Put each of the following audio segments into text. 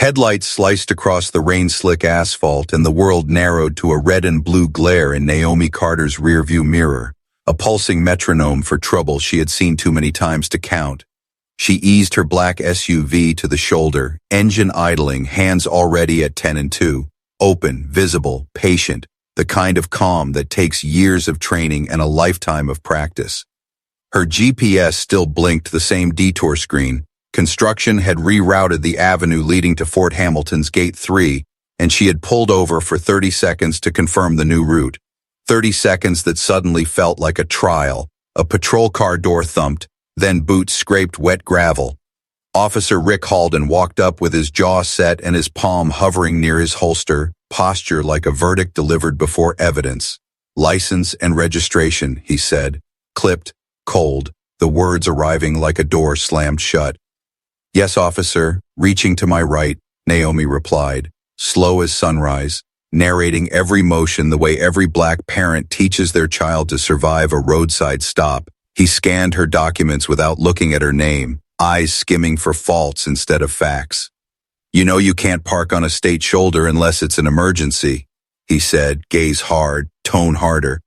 headlights sliced across the rain-slick asphalt and the world narrowed to a red and blue glare in Naomi Carter's rearview mirror, a pulsing metronome for trouble she had seen too many times to count. She eased her black SUV to the shoulder, engine idling, hands already at 10 and 2, open, visible, patient, the kind of calm that takes years of training and a lifetime of practice. Her GPS still blinked the same detour screen. Construction had rerouted the avenue leading to Fort Hamilton's Gate 3, and she had pulled over for 30 seconds to confirm the new route. 30 seconds that suddenly felt like a trial. A patrol car door thumped, then boots scraped wet gravel. Officer Rick Halden walked up with his jaw set and his palm hovering near his holster, posture like a verdict delivered before evidence. License and registration, he said, clipped, cold, the words arriving like a door slammed shut. Yes, officer, reaching to my right, Naomi replied, slow as sunrise, narrating every motion the way every black parent teaches their child to survive a roadside stop. He scanned her documents without looking at her name, eyes skimming for faults instead of facts. You know you can't park on a state shoulder unless it's an emergency, he said, gaze hard, tone harder.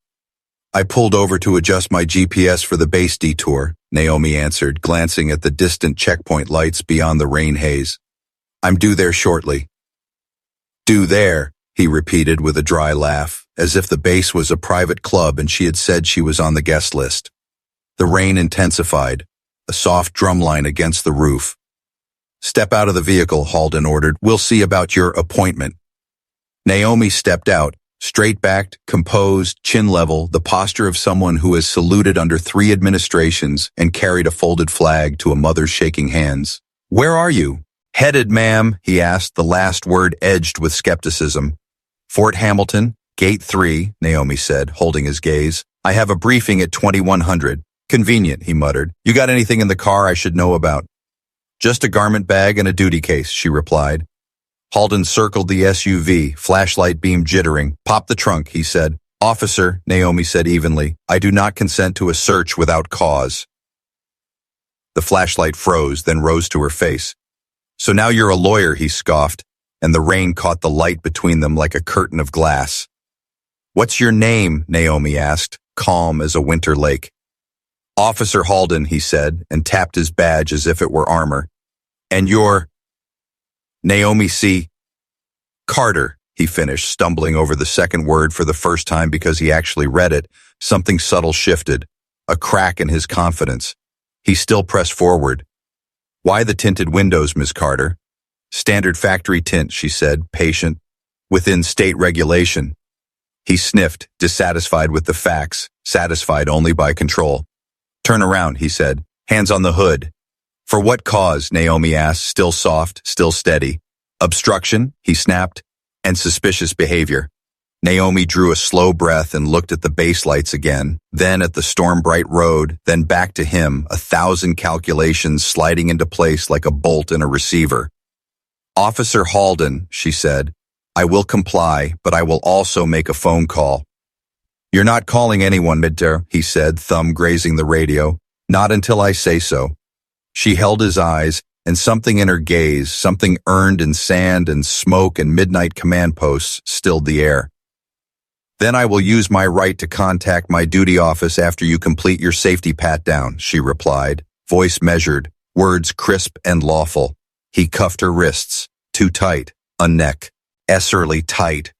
I pulled over to adjust my GPS for the base detour, Naomi answered, glancing at the distant checkpoint lights beyond the rain haze. I'm due there shortly. Due there, he repeated with a dry laugh, as if the base was a private club and she had said she was on the guest list. The rain intensified, a soft drumline against the roof. Step out of the vehicle, Halden ordered. We'll see about your appointment. Naomi stepped out, straight-backed, composed, chin level, the posture of someone who has saluted under 3 administrations and carried a folded flag to a mother shaking hands. Where are you? Headed, ma'am, he asked, the last word edged with skepticism. Fort Hamilton, Gate 3, Naomi said, holding his gaze. I have a briefing at 2100. Convenient, he muttered. You got anything in the car I should know about? Just a garment bag and a duty case, she replied. Halden circled the SUV, flashlight beam jittering. Pop the trunk, he said. Officer, Naomi said evenly, I do not consent to a search without cause. The flashlight froze, then rose to her face. So now you're a lawyer, he scoffed, and the rain caught the light between them like a curtain of glass. What's your name? Naomi asked, calm as a winter lake. Officer Halden, he said, and tapped his badge as if it were armor. And you're... Naomi C. Carter, he finished, stumbling over the second word for the first time because he actually read it. Something subtle shifted, a crack in his confidence. He still pressed forward. Why the tinted windows, Miss Carter? Standard factory tint, she said, patient. Within state regulation. He sniffed, dissatisfied with the facts, satisfied only by control. Turn around, he said, hands on the hood. For what cause? Naomi asked, still soft, still steady. Obstruction, he snapped, and suspicious behavior. Naomi drew a slow breath and looked at the base lights again, then at the storm-bright road, then back to him, 1,000 calculations sliding into place like a bolt in a receiver. Officer Halden, she said, I will comply, but I will also make a phone call. You're not calling anyone, Midter, he said, thumb grazing the radio. Not until I say so. She held his eyes, and something in her gaze, something earned in sand and smoke and midnight command posts, stilled the air. Then I will use my right to contact my duty office after you complete your safety pat-down, she replied, voice measured, words crisp and lawful. He cuffed her wrists, too tight, a neck, esserly tight.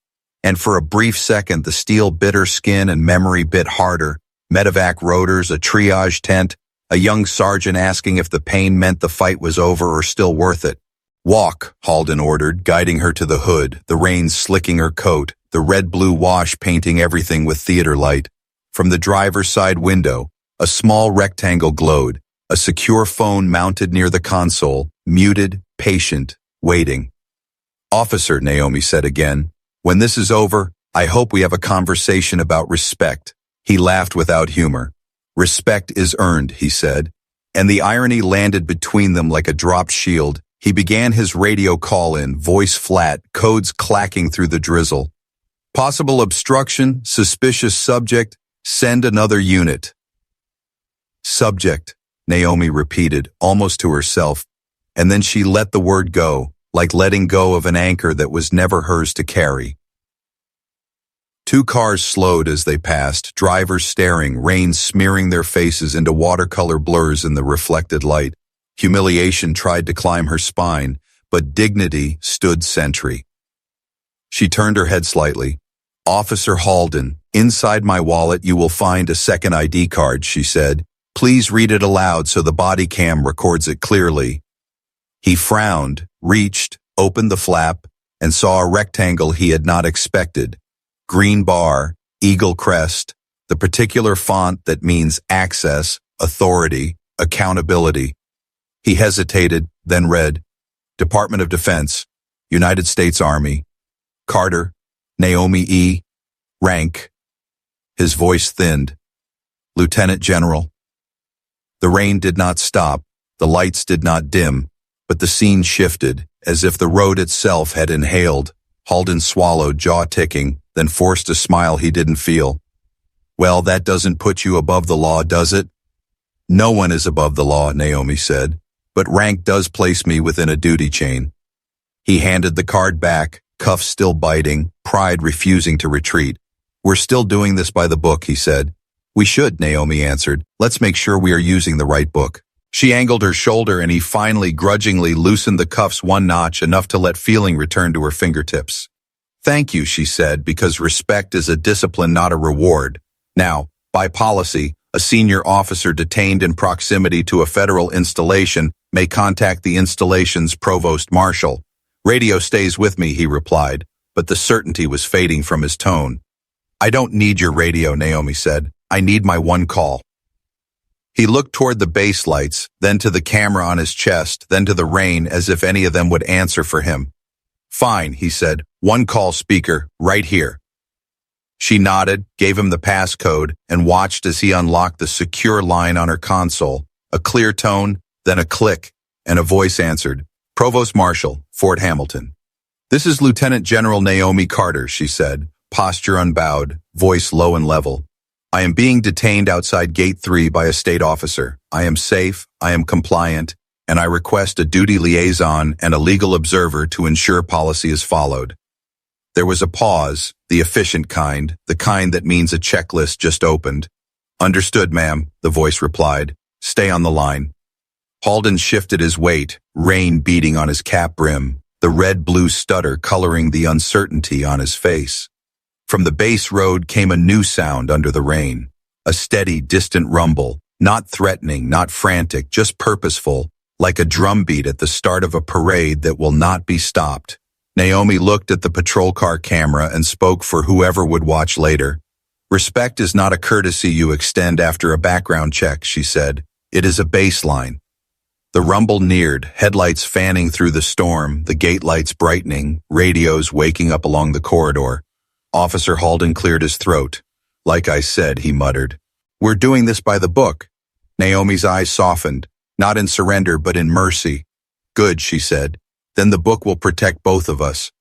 And for a brief second the steel bit her skin and memory bit harder. Medevac rotors, a triage tent, a young sergeant asking if the pain meant the fight was over or still worth it. Walk, Halden ordered, guiding her to the hood, the rain slicking her coat, the red-blue wash painting everything with theater light. From the driver's side window, a small rectangle glowed, a secure phone mounted near the console, muted, patient, waiting. Officer, Naomi said again, when this is over, I hope we have a conversation about respect. He laughed without humor. Respect is earned, he said, and the irony landed between them like a dropped shield. He began his radio call-in, voice flat, codes clacking through the drizzle. Possible obstruction, suspicious subject, send another unit. Subject, Naomi repeated, almost to herself, and then she let the word go, like letting go of an anchor that was never hers to carry. Two cars slowed as they passed, drivers staring, rain smearing their faces into watercolor blurs in the reflected light. Humiliation tried to climb her spine, but dignity stood sentry. She turned her head slightly. "Officer Halden, inside my wallet you will find a second ID card," she said. "Please read it aloud so the body cam records it clearly." He frowned, reached, opened the flap, and saw a rectangle he had not expected. Green bar, eagle crest, the particular font that means access, authority, accountability. He hesitated, then read, "Department of Defense, United States Army, Carter, Naomi E., rank." His voice thinned. "Lieutenant General." The rain did not stop, the lights did not dim, but the scene shifted, as if the road itself had inhaled. Halden swallowed, jaw ticking, then forced a smile he didn't feel. "Well, that doesn't put you above the law, does it?" "No one is above the law," Naomi said, "but rank does place me within a duty chain." He handed the card back, cuffs still biting, pride refusing to retreat. "We're still doing this by the book," he said. "We should," Naomi answered. "Let's make sure we are using the right book." She angled her shoulder and he finally grudgingly loosened the cuffs one notch, enough to let feeling return to her fingertips. "Thank you," she said, "because respect is a discipline, not a reward. Now, by policy, a senior officer detained in proximity to a federal installation may contact the installation's provost marshal." "Radio stays with me," he replied, but the certainty was fading from his tone. "I don't need your radio," Naomi said. "I need my one call." He looked toward the base lights, then to the camera on his chest, then to the rain, as if any of them would answer for him. "Fine," he said. "One call speaker, right here." She nodded, gave him the passcode, and watched as he unlocked the secure line on her console. A clear tone, then a click, and a voice answered. "Provost Marshal, Fort Hamilton." "This is Lieutenant General Naomi Carter," she said, posture unbowed, voice low and level. "I am being detained outside Gate 3 by a state officer. I am safe, I am compliant, and I request a duty liaison and a legal observer to ensure policy is followed." There was a pause, the efficient kind, the kind that means a checklist just opened. "Understood, ma'am," the voice replied. "Stay on the line." Halden shifted his weight, rain beating on his cap brim, the red-blue stutter coloring the uncertainty on his face. From the base road came a new sound under the rain, a steady, distant rumble, not threatening, not frantic, just purposeful, like a drumbeat at the start of a parade that will not be stopped. Naomi looked at the patrol car camera and spoke for whoever would watch later. "Respect is not a courtesy you extend after a background check," she said. "It is a baseline." The rumble neared, headlights fanning through the storm, the gate lights brightening, radios waking up along the corridor. Officer Halden cleared his throat. "Like I said," he muttered. "We're doing this by the book." Naomi's eyes softened, not in surrender but in mercy. "Good," she said. "Then the book will protect both of us."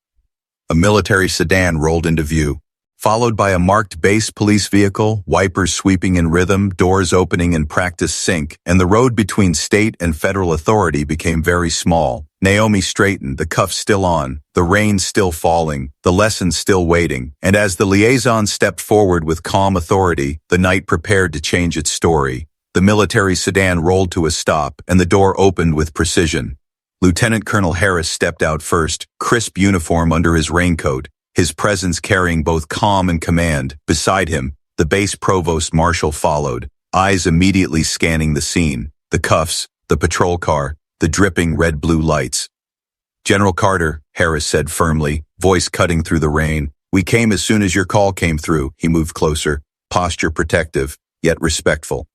A military sedan rolled into view, followed by a marked base police vehicle, wipers sweeping in rhythm, doors opening in practice sync, and the road between state and federal authority became very small. Naomi straightened, the cuffs still on, the rain still falling, the lesson still waiting, and as the liaison stepped forward with calm authority, the night prepared to change its story. The military sedan rolled to a stop, and the door opened with precision. Lieutenant Colonel Harris stepped out first, crisp uniform under his raincoat, his presence carrying both calm and command. Beside him, the base provost marshal followed, eyes immediately scanning the scene, the cuffs, the patrol car, the dripping red-blue lights. "General Carter," Harris said firmly, voice cutting through the rain. "We came as soon as your call came through." He moved closer, posture protective, yet respectful.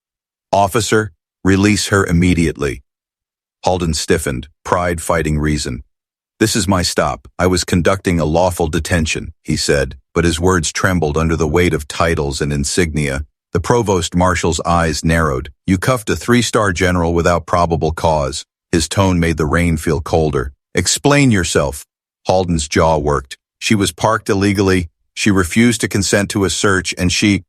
"Officer, release her immediately." Halden stiffened, pride fighting reason. "This is my stop. I was conducting a lawful detention," he said, but his words trembled under the weight of titles and insignia. The provost marshal's eyes narrowed. "You cuffed a 3-star general without probable cause." His tone made the rain feel colder. "Explain yourself." Halden's jaw worked. "She was parked illegally. She refused to consent to a search, and she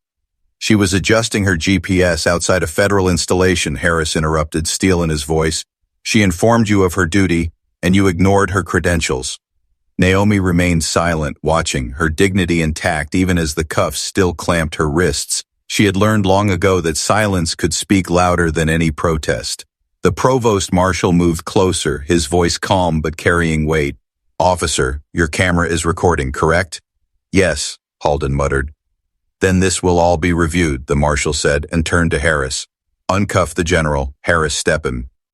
was adjusting her GPS outside a federal installation," Harris interrupted, steel in his voice. "She informed you of her duty. and you ignored her credentials. Naomi remained silent, watching, her dignity intact even as the cuffs still clamped her wrists. She had learned long ago that silence could speak louder than any protest. The provost marshal moved closer, his voice calm but carrying weight. "Officer, your camera is recording, correct?" "Yes," Halden muttered. "Then this will all be reviewed," the marshal said, and turned to Harris. "Uncuff the general." Harris stepped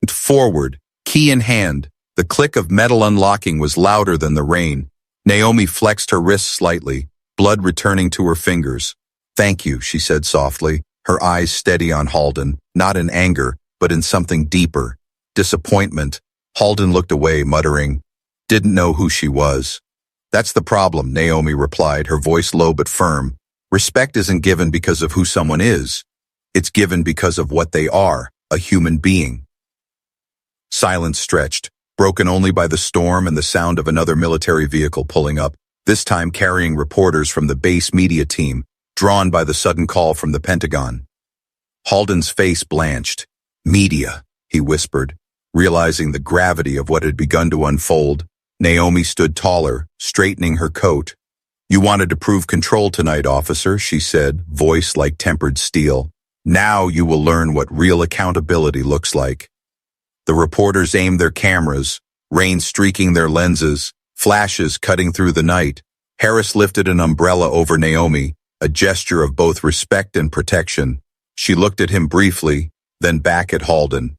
forward, key in hand. The click of metal unlocking was louder than the rain. Naomi flexed her wrists slightly, blood returning to her fingers. "Thank you," she said softly, her eyes steady on Halden, not in anger, but in something deeper. Disappointment. Halden looked away, muttering, "Didn't know who she was." "That's the problem," Naomi replied, her voice low but firm. "Respect isn't given because of who someone is. It's given because of what they are, a human being." Silence stretched, broken only by the storm and the sound of another military vehicle pulling up, this time carrying reporters from the base media team, drawn by the sudden call from the Pentagon. Halden's face blanched. "Media," he whispered, realizing the gravity of what had begun to unfold. Naomi stood taller, straightening her coat. "You wanted to prove control tonight, officer," she said, voice like tempered steel. "Now you will learn what real accountability looks like." The reporters aimed their cameras, rain streaking their lenses, flashes cutting through the night. Harris lifted an umbrella over Naomi, a gesture of both respect and protection. She looked at him briefly, then back at Halden.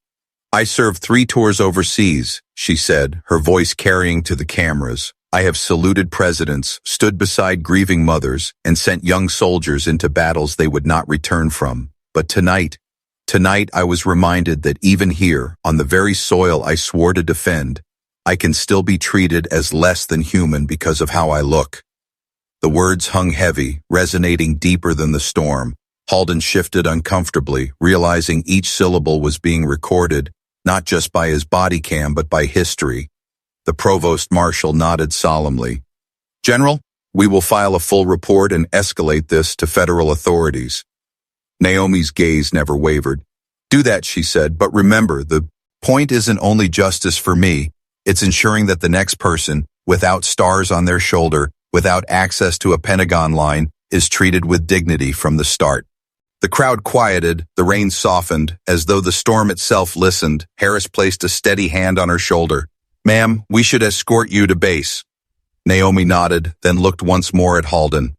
"I served 3 tours overseas," she said, her voice carrying to the cameras. "I have saluted presidents, stood beside grieving mothers, and sent young soldiers into battles they would not return from. But tonight I was reminded that even here, on the very soil I swore to defend, I can still be treated as less than human because of how I look." The words hung heavy, resonating deeper than the storm. Halden shifted uncomfortably, realizing each syllable was being recorded, not just by his body cam but by history. The provost marshal nodded solemnly. "General, we will file a full report and escalate this to federal authorities." Naomi's gaze never wavered. "Do that," she said, "but remember, the point isn't only justice for me, it's ensuring that the next person, without stars on their shoulder, without access to a Pentagon line, is treated with dignity from the start." The crowd quieted, the rain softened, as though the storm itself listened. Harris placed a steady hand on her shoulder. "Ma'am, we should escort you to base." Naomi nodded, then looked once more at Halden.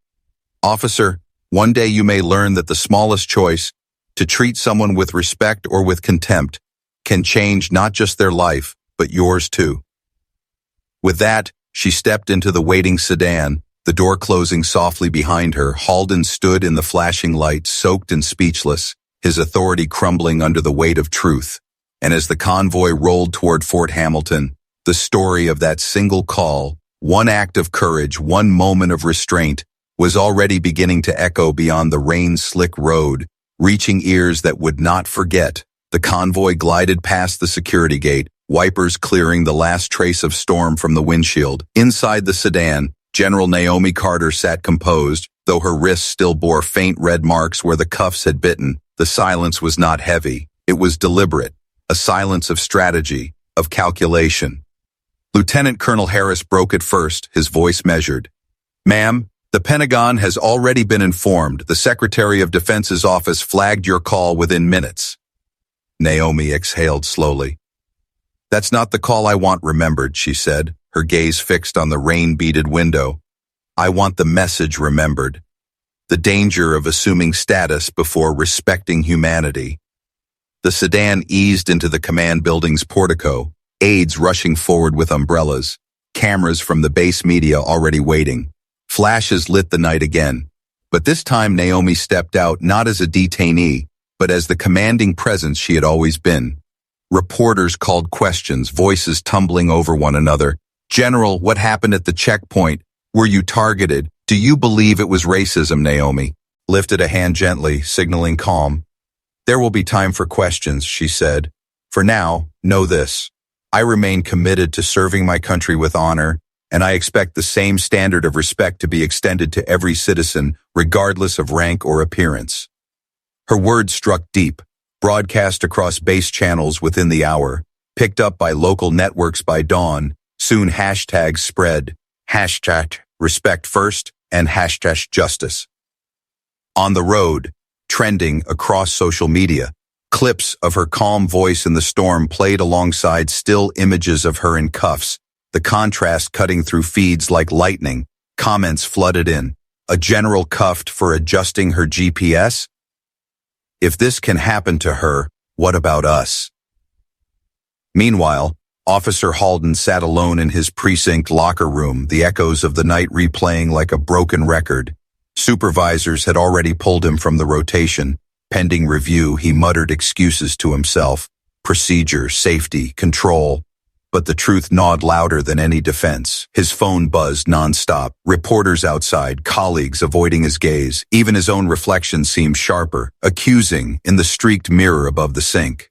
"Officer, one day you may learn that the smallest choice, to treat someone with respect or with contempt, can change not just their life, but yours too." With that, she stepped into the waiting sedan, the door closing softly behind her. Halden stood in the flashing light, soaked and speechless, his authority crumbling under the weight of truth. And as the convoy rolled toward Fort Hamilton, the story of that single call, one act of courage, one moment of restraint, was already beginning to echo beyond the rain-slick road, reaching ears that would not forget. The convoy glided past the security gate, wipers clearing the last trace of storm from the windshield. Inside the sedan, General Naomi Carter sat composed, though her wrists still bore faint red marks where the cuffs had bitten. The silence was not heavy. It was deliberate, a silence of strategy, of calculation. Lieutenant Colonel Harris broke it first, his voice measured. "Ma'am, the Pentagon has already been informed. The Secretary of Defense's office flagged your call within minutes." Naomi exhaled slowly. "That's not the call I want remembered," she said, her gaze fixed on the rain-beaded window. "I want the message remembered. The danger of assuming status before respecting humanity." The sedan eased into the command building's portico, aides rushing forward with umbrellas, cameras from the base media already waiting. Flashes lit the night again. But this time Naomi stepped out not as a detainee, but as the commanding presence she had always been. Reporters called questions, voices tumbling over one another. "General, what happened at the checkpoint? Were you targeted? Do you believe it was racism?" Naomi lifted a hand gently, signaling calm. "There will be time for questions," she said. "For now, know this. I remain committed to serving my country with honor, and I expect the same standard of respect to be extended to every citizen, regardless of rank or appearance." Her words struck deep, broadcast across base channels within the hour. Picked up by local networks by dawn, soon hashtags spread, hashtag respect first and hashtag justice. On the road, trending across social media, clips of her calm voice in the storm played alongside still images of her in cuffs, the contrast cutting through feeds like lightning. Comments flooded in. A general cuffed for adjusting her GPS? If this can happen to her, what about us? Meanwhile, Officer Halden sat alone in his precinct locker room, the echoes of the night replaying like a broken record. Supervisors had already pulled him from the rotation. Pending review, he muttered excuses to himself. Procedure, safety, control. But the truth gnawed louder than any defense. His phone buzzed nonstop. Reporters outside, colleagues avoiding his gaze. Even his own reflection seemed sharper, accusing, in the streaked mirror above the sink.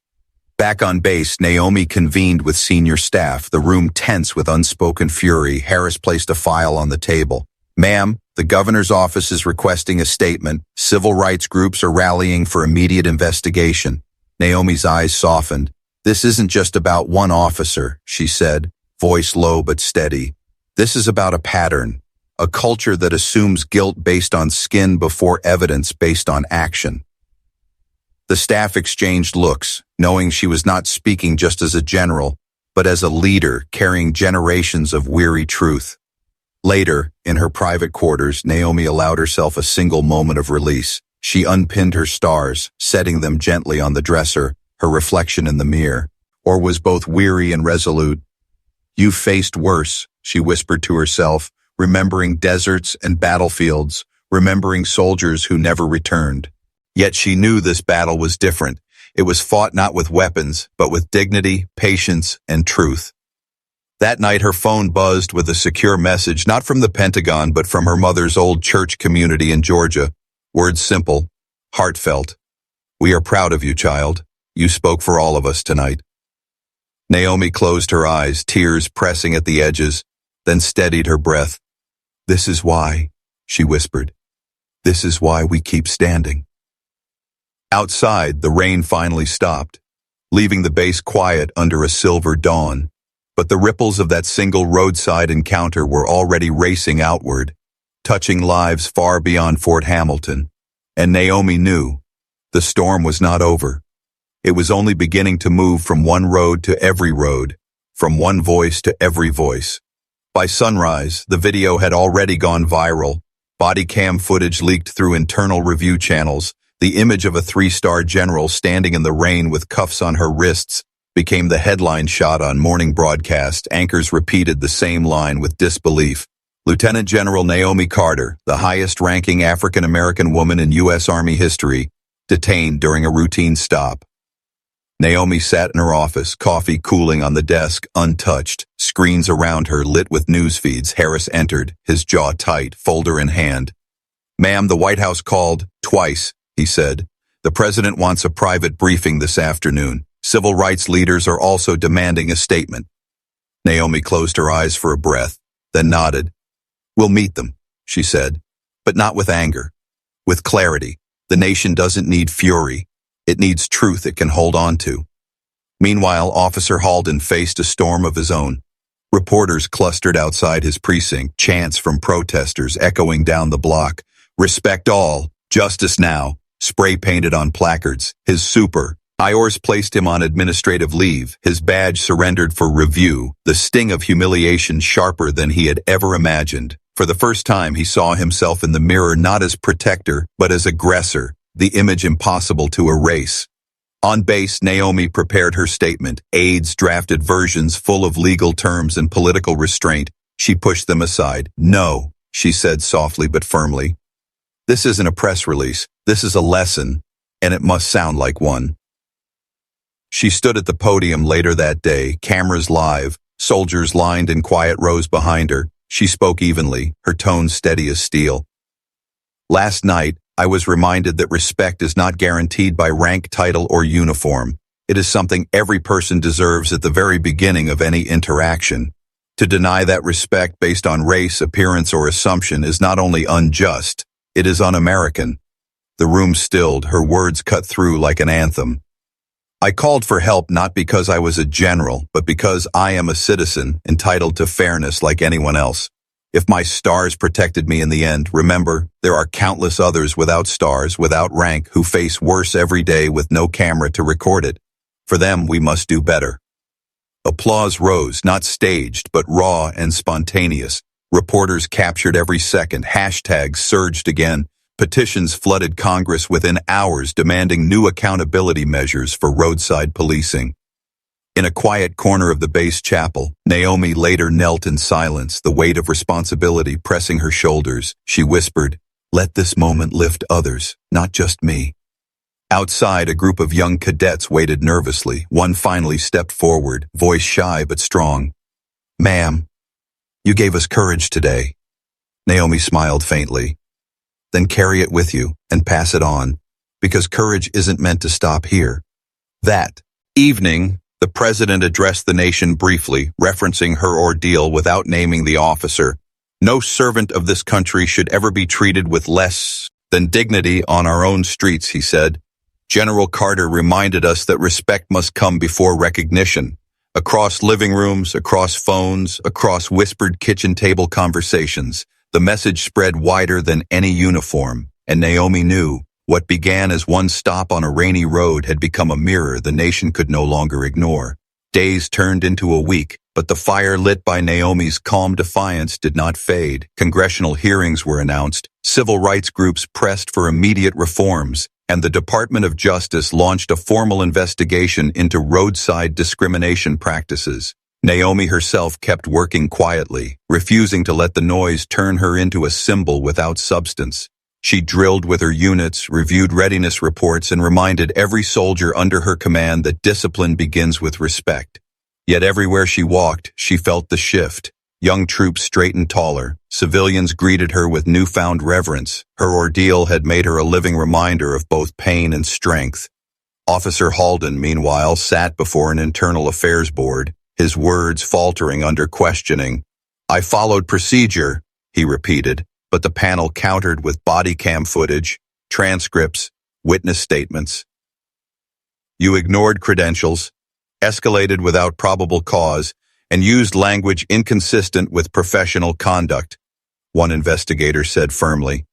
Back on base, Naomi convened with senior staff, the room tense with unspoken fury. Harris placed a file on the table. "Ma'am, the governor's office is requesting a statement. Civil rights groups are rallying for immediate investigation." Naomi's eyes softened. "This isn't just about one officer," she said, voice low but steady. "This is about a pattern, a culture that assumes guilt based on skin before evidence based on action." The staff exchanged looks, knowing she was not speaking just as a general, but as a leader carrying generations of weary truth. Later, in her private quarters, Naomi allowed herself a single moment of release. She unpinned her stars, setting them gently on the dresser, her reflection in the mirror, or was both weary and resolute. "You've faced worse," she whispered to herself, remembering deserts and battlefields, remembering soldiers who never returned. Yet she knew this battle was different. It was fought not with weapons, but with dignity, patience, and truth. That night her phone buzzed with a secure message, not from the Pentagon, but from her mother's old church community in Georgia. Words simple, heartfelt. "We are proud of you, child. You spoke for all of us tonight." Naomi closed her eyes, tears pressing at the edges, then steadied her breath. "This is why," she whispered. "This is why we keep standing." Outside, the rain finally stopped, leaving the base quiet under a silver dawn. But the ripples of that single roadside encounter were already racing outward, touching lives far beyond Fort Hamilton. And Naomi knew the storm was not over. It was only beginning to move from one road to every road, from one voice to every voice. By sunrise, the video had already gone viral. Body cam footage leaked through internal review channels. The image of a three-star general standing in the rain with cuffs on her wrists became the headline shot on morning broadcast. Anchors repeated the same line with disbelief. Lieutenant General Naomi Carter, the highest-ranking African-American woman in U.S. Army history, detained during a routine stop. Naomi sat in her office, coffee cooling on the desk, untouched, screens around her lit with news feeds. Harris entered, his jaw tight, folder in hand. "Ma'am, the White House called, twice," he said. "The president wants a private briefing this afternoon. Civil rights leaders are also demanding a statement." Naomi closed her eyes for a breath, then nodded. "We'll meet them," she said, "but not with anger. With clarity. The nation doesn't need fury. It needs truth it can hold on to." Meanwhile, Officer Halden faced a storm of his own. Reporters clustered outside his precinct, chants from protesters echoing down the block. "Respect all, justice now," spray painted on placards. His super IORs placed him on administrative leave, his badge surrendered for review, the sting of humiliation sharper than he had ever imagined. For the first time, he saw himself in the mirror not as protector, but as aggressor, the image impossible to erase. On base, Naomi prepared her statement, aides drafted versions full of legal terms and political restraint. She pushed them aside. "No," she said softly but firmly. "This isn't a press release. This is a lesson, and it must sound like one." She stood at the podium later that day, cameras live, soldiers lined in quiet rows behind her. She spoke evenly, her tone steady as steel. "Last night, I was reminded that respect is not guaranteed by rank, title, or uniform. It is something every person deserves at the very beginning of any interaction. To deny that respect based on race, appearance, or assumption is not only unjust, it is un-American." The room stilled, her words cut through like an anthem. I called for help not because I was a general, but because I am a citizen entitled to fairness like anyone else. If my stars protected me in the end, remember, there are countless others without stars, without rank, who face worse every day with no camera to record it. For them, we must do better. Applause rose, not staged, but raw and spontaneous. Reporters captured every second, hashtags surged again. Petitions flooded Congress within hours demanding new accountability measures for roadside policing. In a quiet corner of the base chapel, Naomi later knelt in silence, the weight of responsibility pressing her shoulders. She whispered, "Let this moment lift others, not just me." Outside, a group of young cadets waited nervously. One finally stepped forward, voice shy but strong. "Ma'am, you gave us courage today." Naomi smiled faintly. "Then carry it with you and pass it on, because courage isn't meant to stop here." That evening, the president addressed the nation briefly, referencing her ordeal without naming the officer. "No servant of this country should ever be treated with less than dignity on our own streets," he said. "General Carter reminded us that respect must come before recognition. Across living rooms, across phones, across whispered kitchen table conversations, the message spread wider than any uniform, and Naomi knew what began as one stop on a rainy road had become a mirror the nation could no longer ignore. Days turned into a week, but the fire lit by Naomi's calm defiance did not fade. Congressional hearings were announced, civil rights groups pressed for immediate reforms, and the Department of Justice launched a formal investigation into roadside discrimination practices. Naomi herself kept working quietly, refusing to let the noise turn her into a symbol without substance. She drilled with her units, reviewed readiness reports, and reminded every soldier under her command that discipline begins with respect. Yet everywhere she walked, she felt the shift. Young troops straightened taller. Civilians greeted her with newfound reverence. Her ordeal had made her a living reminder of both pain and strength. Officer Halden, meanwhile, sat before an internal affairs board, his words faltering under questioning. "I followed procedure," he repeated, but the panel countered with body cam footage, transcripts, witness statements. "You ignored credentials, escalated without probable cause, and used language inconsistent with professional conduct," one investigator said firmly.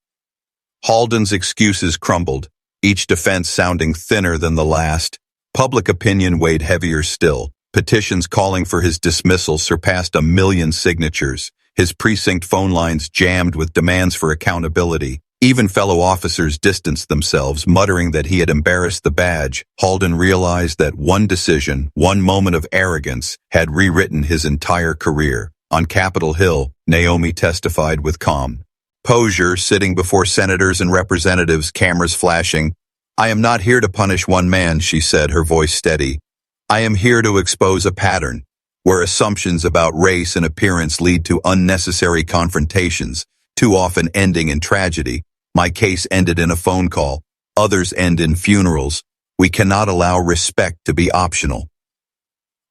Halden's excuses crumbled, each defense sounding thinner than the last. Public opinion weighed heavier still. Petitions calling for his dismissal surpassed 1 million signatures. His precinct phone lines jammed with demands for accountability. Even fellow officers distanced themselves, muttering that he had embarrassed the badge. Halden realized that one decision, one moment of arrogance, had rewritten his entire career. On Capitol Hill, Naomi testified with calm posture, sitting before senators and representatives, cameras flashing. "I am not here to punish one man," she said, her voice steady. "I am here to expose a pattern, where assumptions about race and appearance lead to unnecessary confrontations, too often ending in tragedy. My case ended in a phone call. Others end in funerals. We cannot allow respect to be optional."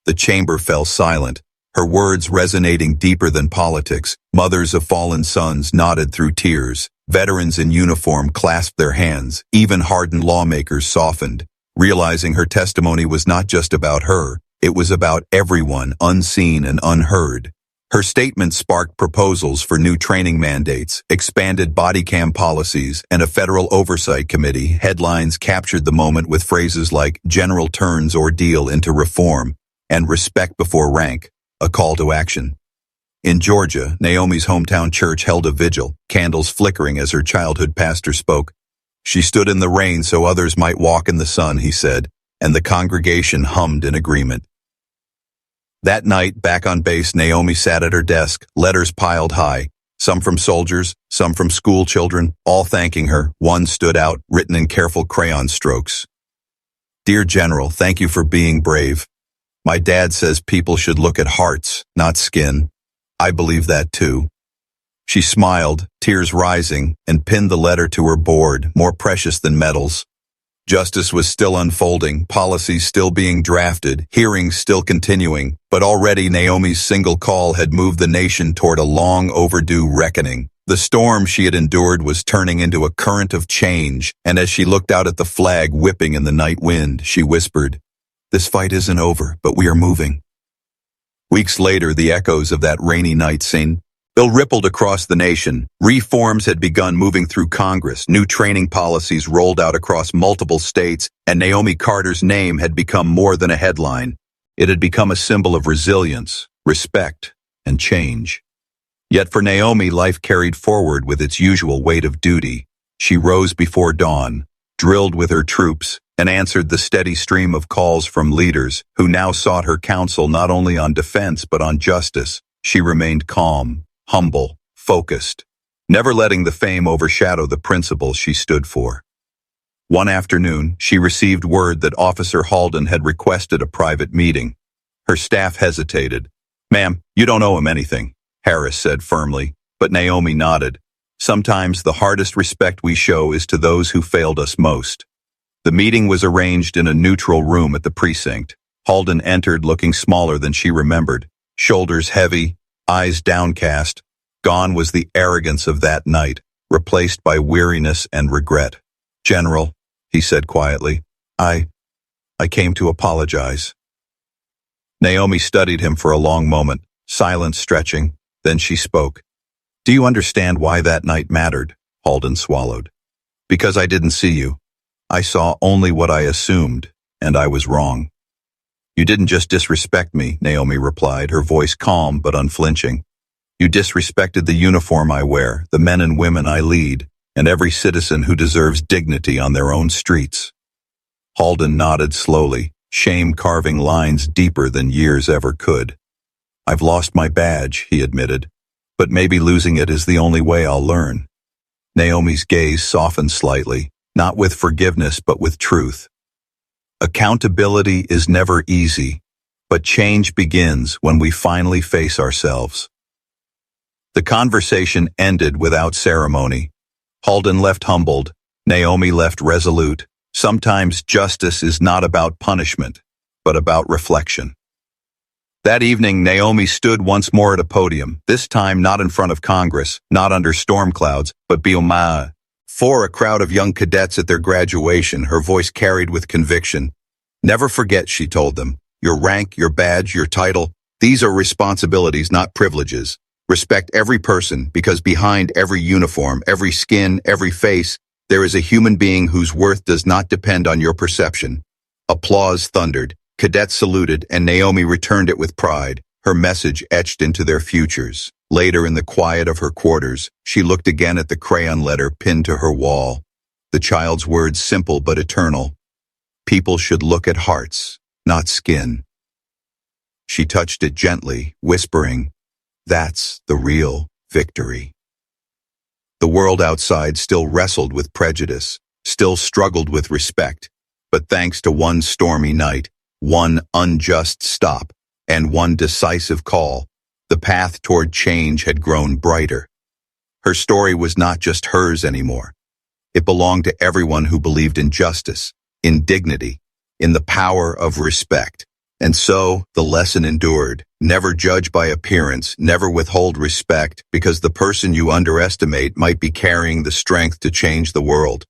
The chamber fell silent, her words resonating deeper than politics. Mothers of fallen sons nodded through tears. Veterans in uniform clasped their hands. Even hardened lawmakers softened, realizing her testimony was not just about her. It was about everyone, unseen and unheard. Her statement sparked proposals for new training mandates, expanded body cam policies, and a federal oversight committee. Headlines captured the moment with phrases like "General turns ordeal into reform" and "respect before rank," a call to action. In Georgia, Naomi's hometown church held a vigil, candles flickering as her childhood pastor spoke. "She stood in the rain so others might walk in the sun," he said, and the congregation hummed in agreement. That night, back on base, Naomi sat at her desk, letters piled high, some from soldiers, some from school children, all thanking her. One stood out, written in careful crayon strokes. "Dear General, thank you for being brave. My dad says people should look at hearts, not skin. I believe that too." She smiled, tears rising, and pinned the letter to her board, more precious than metals. Justice was still unfolding, policies still being drafted, hearings still continuing, but already Naomi's single call had moved the nation toward a long overdue reckoning. The storm she had endured was turning into a current of change, and as she looked out at the flag whipping in the night wind, she whispered, This fight isn't over, but we are moving. Weeks later, the echoes of that rainy night scene still rippled across the nation. Reforms had begun moving through Congress, new training policies rolled out across multiple states, and Naomi Carter's name had become more than a headline. It had become a symbol of resilience, respect, and change. Yet for Naomi, life carried forward with its usual weight of duty. She rose before dawn, drilled with her troops, and answered the steady stream of calls from leaders who now sought her counsel not only on defense but on justice. She remained calm, humble, focused, never letting the fame overshadow the principles she stood for. One afternoon, she received word that Officer Halden had requested a private meeting. Her staff hesitated. "Ma'am, you don't owe him anything," Harris said firmly, but Naomi nodded. "Sometimes the hardest respect we show is to those who failed us most." The meeting was arranged in a neutral room at the precinct. Halden entered looking smaller than she remembered, shoulders heavy, eyes downcast. Gone was the arrogance of that night, replaced by weariness and regret. "General," he said quietly, I came to apologize." Naomi studied him for a long moment, silence stretching. Then she spoke. "Do you understand why that night mattered?" Halden swallowed. "Because I didn't see you. I saw only what I assumed, and I was wrong." "You didn't just disrespect me," Naomi replied, her voice calm but unflinching. "You disrespected the uniform I wear, the men and women I lead, and every citizen who deserves dignity on their own streets." Halden nodded slowly, shame carving lines deeper than years ever could. "I've lost my badge," he admitted, "but maybe losing it is the only way I'll learn." Naomi's gaze softened slightly, not with forgiveness but with truth. Accountability is never easy, but change begins when we finally face ourselves. The conversation ended without ceremony. Halden left humbled, Naomi left resolute. Sometimes justice is not about punishment, but about reflection. That evening, Naomi stood once more at a podium, this time not in front of Congress, not under storm clouds, but before a crowd of young cadets at their graduation. Her voice carried with conviction. "Never forget," she told them, "your rank, your badge, your title. These are responsibilities, not privileges. Respect every person, because behind every uniform, every skin, every face, there is a human being whose worth does not depend on your perception." Applause thundered. Cadets saluted, and Naomi returned it with pride, her message etched into their futures. Later, in the quiet of her quarters, she looked again at the crayon letter pinned to her wall. The child's words, simple but eternal. "People should look at hearts, not skin." She touched it gently, whispering, "That's the real victory." The world outside still wrestled with prejudice, still struggled with respect, but thanks to one stormy night, one unjust stop, and one decisive call, the path toward change had grown brighter. Her story was not just hers anymore. It belonged to everyone who believed in justice, in dignity, in the power of respect. And so, the lesson endured. Never judge by appearance, never withhold respect, because the person you underestimate might be carrying the strength to change the world.